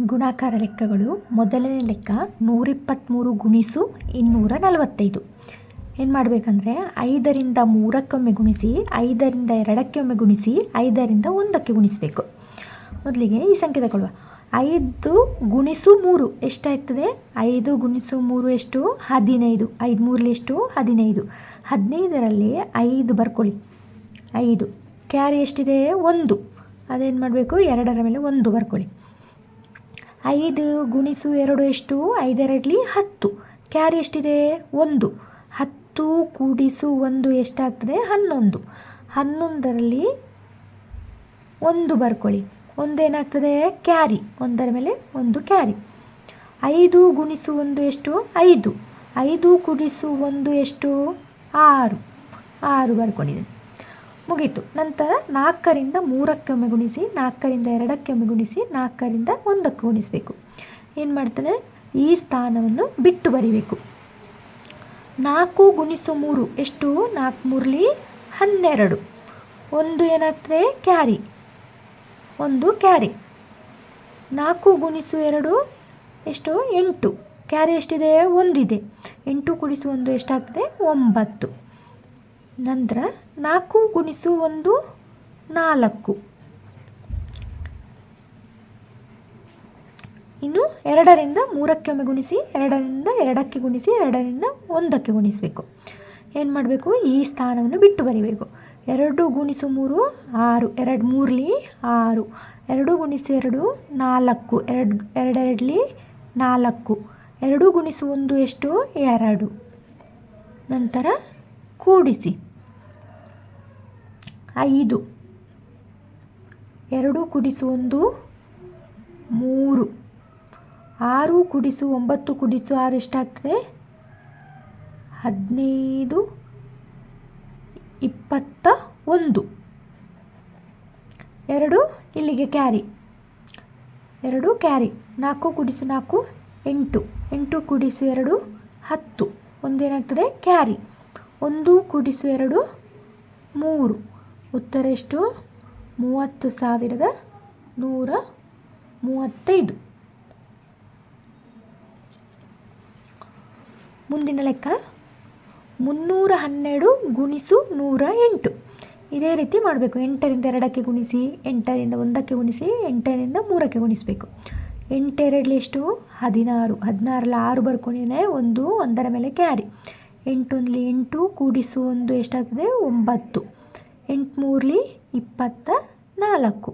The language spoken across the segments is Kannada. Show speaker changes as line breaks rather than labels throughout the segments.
ಗುಣಾಕಾರ ಲೆಕ್ಕಗಳು. ಮೊದಲನೇ ಲೆಕ್ಕ 123 ಗುಣಿಸು 245. ಏನು ಮಾಡಬೇಕಂದ್ರೆ 5ರಿಂದ 3ಕ್ಕೊಮ್ಮೆ ಗುಣಿಸಿ, 5ರಿಂದ 2ಕ್ಕೊಮ್ಮೆ ಗುಣಿಸಿ, 5ರಿಂದ 1ಕ್ಕೆ ಗುಣಿಸಬೇಕು. ಮೊದಲಿಗೆ ಈ ಸಂಖ್ಯೆ ತಗೊಳ್ಳುವ. 5 ಗುಣಿಸು 3 ಎಷ್ಟಾಗ್ತದೆ? 5 ಗುಣಿಸು 3 ಎಷ್ಟು? 15. 5 3 ಎಷ್ಟು? 15. 15ರಲ್ಲಿ 5 ಬರ್ಕೊಳ್ಳಿ. 5 ಕ್ಯಾರಿ ಎಷ್ಟಿದೆ? 1. ಅದೇನು ಮಾಡಬೇಕು? 2ರ ಮೇಲೆ 1 ಬರ್ಕೊಳ್ಳಿ. 5 ಗುಣಿಸು 2 ಎಷ್ಟು? 5 2 10. ಕ್ಯಾರಿ ಎಷ್ಟಿದೆ? 1. 10 ಕೂಡಿಸು 1 ಎಷ್ಟಾಗ್ತದೆ? 11. 11ರಲ್ಲಿ 1 ಬರ್ಕೊಳ್ಳಿ. 1 ಏನಾಗ್ತದೆ? ಕ್ಯಾರಿ. 1ರ ಮೇಲೆ 1 ಕ್ಯಾರಿ. 5 ಗುಣಿಸು 1 ಎಷ್ಟು? 5. 5 ಕೂಡಿಸು 1 ಎಷ್ಟು? 6. 6 ಬರ್ಕೊಂಡಿದ್ದೀನಿ. ಮುಗೀತು. ನಂತರ 4ರಿಂದ 3ಕ್ಕೊಮ್ಮೆ ಗುಣಿಸಿ, 4ರಿಂದ 2ಕ್ಕೊಮ್ಮೆ ಗುಣಿಸಿ, 4ರಿಂದ 1ಕ್ಕೆ ಗುಣಿಸಬೇಕು. ಏನು ಮಾಡ್ತಾನೆ? ಈ ಸ್ಥಾನವನ್ನು ಬಿಟ್ಟು ಬರಿಬೇಕು. 4 ಗುಣಿಸು 3 ಎಷ್ಟು? 4 3 12. 1 ಏನಾಗ್ತದೆ? ಕ್ಯಾರಿ. 1 ಕ್ಯಾರಿ. 4 ಗುಣಿಸು 2 ಎಷ್ಟು? 8. ಕ್ಯಾರಿ ಎಷ್ಟಿದೆ? 1 ಇದೆ. 8 ಕೂಡಿಸು 1 ಎಷ್ಟಾಗ್ತದೆ? 9. ನಂತರ 4 ಗುಣಿಸು 1 4. ಇನ್ನು 2ರಿಂದ 3ಕ್ಕೊಮ್ಮೆ ಗುಣಿಸಿ, 2ರಿಂದ 2ಕ್ಕೆ ಗುಣಿಸಿ, 2ರಿಂದ 1ಕ್ಕೆ ಗುಣಿಸಬೇಕು. ಏನು ಮಾಡಬೇಕು? ಈ ಸ್ಥಾನವನ್ನು ಬಿಟ್ಟು ಬರಿಬೇಕು. 2 ಗುಣಿಸು 3 6. 2 3 6. 2 ಗುಣಿಸು 2 4. 2 2 4. 2 ಗುಣಿಸು 1 ಎಷ್ಟು? 2. ನಂತರ ಕೂಡಿಸಿ. 5. 2 ಕೂಡಿಸು 1 3. 6 ಕೂಡಿಸು 9 ಕೂಡಿಸು 6 ಎಷ್ಟಾಗ್ತದೆ? 15 21. 2 ಇಲ್ಲಿಗೆ ಕ್ಯಾರಿ. 2 ಕ್ಯಾರಿ. 4 ಕೂಡಿಸು 4 8. 8 ಕೂಡಿಸು 2 10. 1 ಏನಾಗ್ತದೆ? ಕ್ಯಾರಿ. 1 ಕೂಡಿಸು 2 3. ಉತ್ತರ ಎಷ್ಟು? 30,135. ಮುಂದಿನ ಲೆಕ್ಕ 312 ಗುಣಿಸು 108. ಇದೇ ರೀತಿ ಮಾಡಬೇಕು. 8ರಿಂದ 2ಕ್ಕೆ ಗುಣಿಸಿ, 8ರಿಂದ 1ಕ್ಕೆ ಗುಣಿಸಿ, 8ರಿಂದ 3ಕ್ಕೆ ಗುಣಿಸಬೇಕು. 8 2 ಎಷ್ಟು? 16. 16ರಲ್ಲಿ 6 ಬರ್ಕೊಂಡಿದ್ದೇನೆ. 1 1ರ ಮೇಲೆ ಕ್ಯಾರಿ. 8 1 8 ಕೂಡಿಸು 1 ಎಷ್ಟಾಗ್ತದೆ? 9. 8 3 24.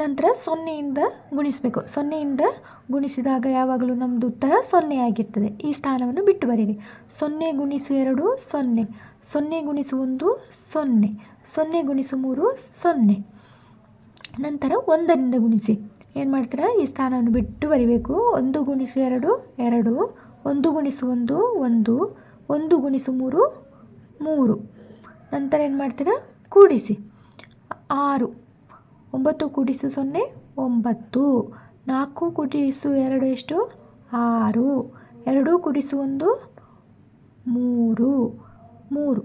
ನಂತರ 0ಯಿಂದ ಗುಣಿಸಬೇಕು. 0ಯಿಂದ ಗುಣಿಸಿದಾಗ ಯಾವಾಗಲೂ ನಮ್ಮದು ಉತ್ತರ 0 ಆಗಿರ್ತದೆ. ಈ ಸ್ಥಾನವನ್ನು ಬಿಟ್ಟು ಬರೀರಿ. 0 ಗುಣಿಸು 2 0. 0 ಗುಣಿಸು 1 0. 0 ಗುಣಿಸು 3 0. ನಂತರ 1ರಿಂದ ಗುಣಿಸಿ. ಏನು ಮಾಡ್ತೀರಾ? ಈ ಸ್ಥಾನವನ್ನು ಬಿಟ್ಟು ಬರಿಬೇಕು. 1 ಗುಣಿಸು 2 2. 1 ಗುಣಿಸು 1 1. 1 ಗುಣಿಸು 3 3. ನಂತರ ಏನು ಮಾಡ್ತೀರಾ? ಕೂಡಿಸಿ. 6. 9 ಕೂಡಿಸು 0 9. 4 ಕೂಡಿಸು 2 ಎಷ್ಟು? 6. 2 ಕೂಡಿಸು 1 3 3.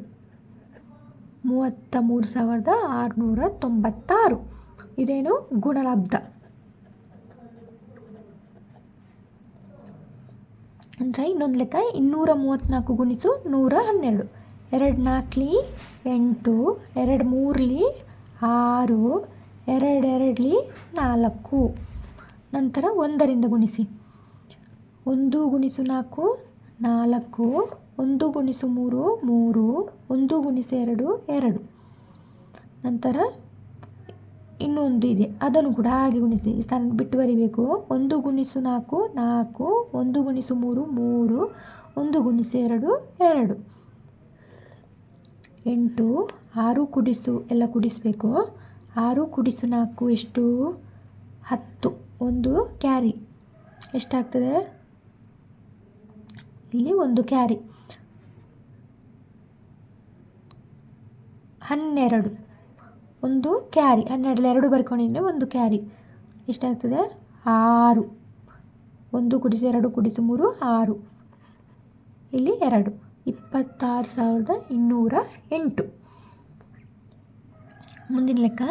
33,696. ಇದೇನು? ಗುಣಲಬ್ಧ. ಅಂದರೆ ಇನ್ನೊಂದು ಲೆಕ್ಕ 234 ಗುಣಿಸು 112. 2 4 8. 2 3 6. 2 2 4. ನಂತರ 1ರಿಂದ ಗುಣಿಸಿ. 1 ಗುಣಿಸು 4 4. 1 ಗುಣಿಸು 3 3. 1 ಗುಣಿಸು 2 2. ನಂತರ ಇನ್ನೊಂದು ಇದೆ, ಅದನ್ನು ಕೂಡ ಹಾಗೆ ಗುಣಿಸಿ. ಈ ಸ್ಥಾನ ಬಿಟ್ಟು ಬರಿಬೇಕು. 1 ಗುಣಿಸು 4 4. 1 ಗುಣಿಸು 3 3. 1 ಗುಣಿಸು 2 2. 8. 6 ಕೂಡಿಸು ಎಲ್ಲ ಕೂಡಿಸಬೇಕು. 6 ಕೂಡಿಸು 4 ಎಷ್ಟು? 10. 1 ಕ್ಯಾರಿ. ಎಷ್ಟಾಗ್ತದೆ? ಇಲ್ಲಿ 1 ಕ್ಯಾರಿ. 12. 1 ಕ್ಯಾರಿ. 12ರಲ್ಲಿ 2 ಬರ್ಕೊಂಡಿದ್ರೆ 1 ಕ್ಯಾರಿ. ಎಷ್ಟಾಗ್ತದೆ? 6. 1 ಕೂಡಿಸು 2 ಕೂಡಿಸು 3 6. ಇಲ್ಲಿ 2. 26,208. ಮುಂದಿನ ಲೆಕ್ಕ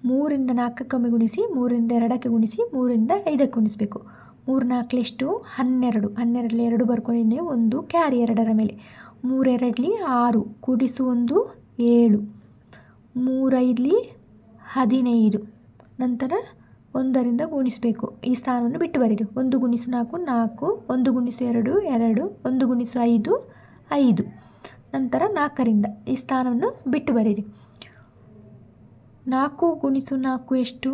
3ರಿಂದ 4ಕ್ಕೆ ಗುಣಿಸಿ 3ರಿಂದ 2ಕ್ಕೆ ಗುಣಿಸಿ 3ರಿಂದ 5ಕ್ಕೆ ಗುಣಿಸಬೇಕು. 3 4 ಎಷ್ಟು 12, 12ರಲ್ಲಿ 2 ಬರ್ಕೊಂಡಿದ್ದೀನಿ, ಒಂದು ಕ್ಯಾರಿ 2ರ ಮೇಲೆ. 3 2ಲಿ 6 ಕೂಡಿಸು 1 7, 3 5ಲಿ 15. ನಂತರ 1ರಿಂದ ಗುಣಿಸಬೇಕು. ಈ ಸ್ಥಾನವನ್ನು ಬಿಟ್ಟು ಬರೀರಿ. 1 ಗುಣಿಸು 4 4, 1 ಗುಣಿಸು 2 2, 1 ಗುಣಿಸು 5 5. ನಂತರ 4ರಿಂದ ಈ ಸ್ಥಾನವನ್ನು ಬಿಟ್ಟು ಬರೀರಿ. 4 ಗುಣಿಸು 4 ಎಷ್ಟು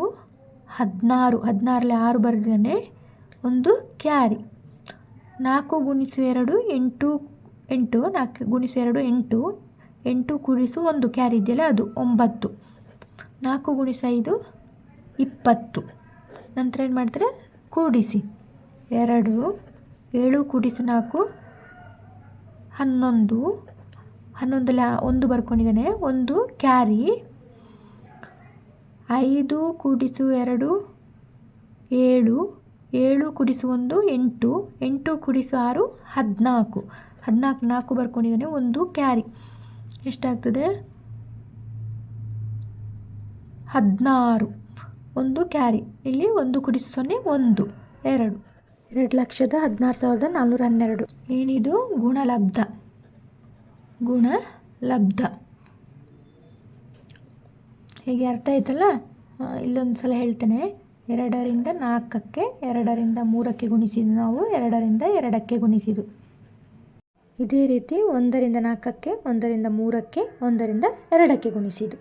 16, 16ರಲ್ಲಿ 6 ಬರೆದಿದ್ದಾನೆ, ಒಂದು ಕ್ಯಾರಿ. 4 ಗುಣಿಸು 2 8 8, 4 ಗುಣಿಸು 2 8, 8 ಕೂಡಿಸು 1 ಕ್ಯಾರಿ ಇದೆಯಲ್ಲ ಅದು 9. 4 ಗುಣಿಸು 5 20. ನಂತರ ಏನು ಮಾಡ್ತಾರೆ, ಕೂಡಿಸಿ 2, 7 ಕೂಡಿಸು 4 11, 11ರಲ್ಲಿ 1 ಬರ್ಕೊಂಡಿದ್ದಾನೆ, ಒಂದು ಕ್ಯಾರಿ. 5 ಕೂಡಿಸು 2 7, 7 ಕೂಡಿಸು 1 8, 8 ಕೂಡಿಸು 6 14, 14 4 ಬರ್ಕೊಂಡಿದ್ದಾನೆ, ಒಂದು ಕ್ಯಾರಿ. ಎಷ್ಟಾಗ್ತದೆ 16, ಒಂದು ಕ್ಯಾರಿ. ಇಲ್ಲಿ 1 ಕೂಡಿಸು 0 1 2, 2,16,412. ಏನಿದು ಗುಣಲಬ್ಧ. ಗುಣಲಬ್ಧ ಹೀಗೆ ಅರ್ಥ ಆಯ್ತಲ್ಲ. ಇಲ್ಲೊಂದು ಸಲ ಹೇಳ್ತೇನೆ. 2ರಿಂದ 4ಕ್ಕೆ 2ರಿಂದ 3ಕ್ಕೆ ಗುಣಿಸಿದ್ದು ನಾವು 2ರಿಂದ 2ಕ್ಕೆ ಗುಣಿಸಿದ್ದು. ಇದೇ ರೀತಿ 1ರಿಂದ 4ಕ್ಕೆ 1ರಿಂದ 3ಕ್ಕೆ 1ರಿಂದ 2ಕ್ಕೆ ಗುಣಿಸಿದ್ದು.